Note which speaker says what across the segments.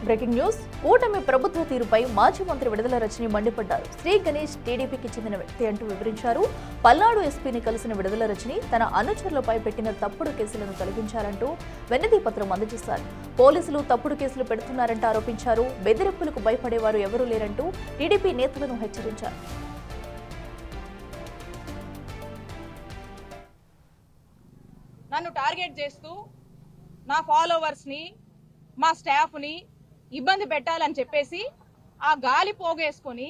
Speaker 1: Breaking news కూటమి ప్రభుత్వ తీరుపై మాజీ మంత్రి విడుదల రజని మండిపడ్డారు. శ్రీ గణేష్ టీడీపీకి చెందిన వ్యక్తి అంటూ వివరించారు. పల్నాడు ఎస్పీని కలిసిన విడుదల రజని తన అనుచరులపై పెట్టిన తప్పుడు కేసులను తొలగించారంటూ వెన్నతి పత్రం అందజేశారు. పోలీసులు తప్పుడు కేసులు పెడుతున్నారంటూ ఆరోపించారు. బెదిరింపులకు భయపడేవారు ఎవరూ లేరంటూ టీడీపీ నేతలను హెచ్చరించారు.
Speaker 2: నన్ను టార్గెట్ చేస్తూ నా ఫాలోవర్స్ ని మా స్టాఫ్ ని ఇబ్బంది పెట్టాలని చెప్పేసి ఆ గాలి పోగేసుకొని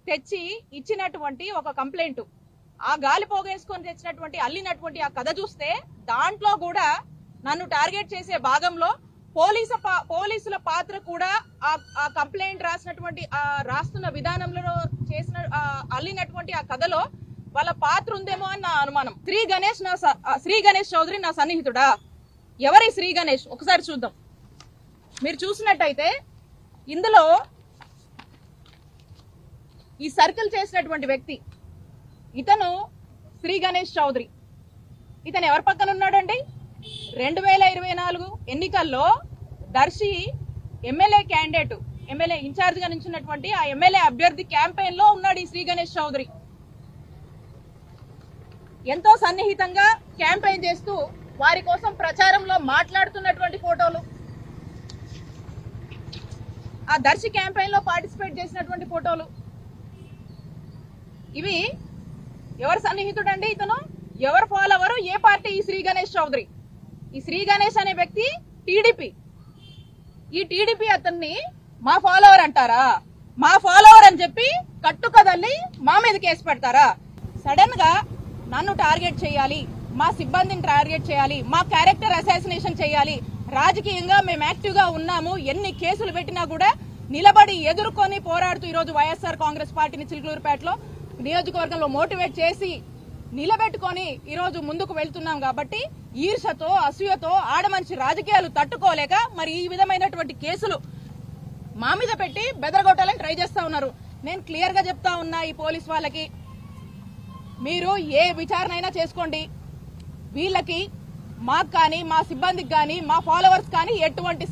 Speaker 2: తెచ్చి ఇచ్చినటువంటి ఒక కంప్లైంట్, ఆ గాలి పోగేసుకొని తెచ్చినటువంటి అల్లినటువంటి ఆ కథ చూస్తే దాంట్లో కూడా నన్ను టార్గెట్ చేసే భాగంలో పోలీసుల పాత్ర కూడా ఆ కంప్లైంట్ రాస్తున్న విధానంలో చేసిన అల్లినటువంటి ఆ కథలో వాళ్ళ పాత్ర ఉందేమో అని నా అనుమానం. శ్రీ గణేష్ చౌదరి నా సన్నిహితుడా? ఎవరి శ్రీ గణేష్ ఒకసారి చూద్దాం. మీరు చూసినట్టయితే ఇందులో ఈ సర్కిల్ చేసినటువంటి వ్యక్తి ఇతను శ్రీ గణేష్ చౌదరి. ఇతను ఎవరి పక్కన ఉన్నాడండి? 2024 ఎన్నికల్లో Darsi MLA candidate, MLA incharge గా నిలిచినటువంటి ఆ ఎమ్మెల్యే అభ్యర్థి క్యాంపెయిన్ లో ఉన్నాడు ఈ శ్రీ గణేష్ చౌదరి. ఎంతో సన్నిహితంగా క్యాంపెయిన్ చేస్తూ వారి కోసం ప్రచారంలో మాట్లాడుతున్నటువంటి ఫోటోలు, ఆ దర్శి క్యాంపెయిన్ లో పార్టిసిపేట్ చేసినటువంటి ఫోటోలు, ఇవి ఎవరు సన్నిహితుడండి? ఇతను ఎవరు ఫాలోవరు? ఏ పార్టీ? ఈ శ్రీ గణేష్ చౌదరి. ఈ శ్రీ గణేష్ అనే వ్యక్తి టీడీపీ. ఈ టీడీపీ అతన్ని మా ఫాలోవర్ అంటారా? మా ఫాలోవర్ అని చెప్పి కట్టుకదల్లి మా మీద కేసు పెడతారా? సడన్ గా నన్ను టార్గెట్ చేయాలి, మా సిబ్బందిని టార్గెట్ చేయాలి, మా క్యారెక్టర్ అసాసినేషన్ చేయాలి, రాజకీయంగా మేము యాక్టివ్ గా ఉన్నాము, ఎన్ని కేసులు పెట్టినా కూడా నిలబడి ఎదుర్కొని పోరాడుతూ ఈరోజు వైఎస్ఆర్ కాంగ్రెస్ పార్టీని చిలుకూరుపేటలో నియోజకవర్గంలో మోటివేట్ చేసి నిలబెట్టుకొని ఈరోజు ముందుకు వెళ్తున్నాం. కాబట్టి ఈర్షతో అసూయతో ఆడమనిషి రాజకీయాలు తట్టుకోలేక మరి ఈ విధమైనటువంటి కేసులు మా మీద పెట్టి బెదరగొట్టాలని ట్రై చేస్తా ఉన్నారు. నేను క్లియర్ గా చెప్తా ఉన్నా ఈ పోలీస్ వాళ్ళకి, మీరు ఏ విచారణ అయినా చేసుకోండి, వీళ్ళకి మాకు కానీ మా సిబ్బందికి కానీ మా ఫాలోవర్స్ కానీ ఎటువంటి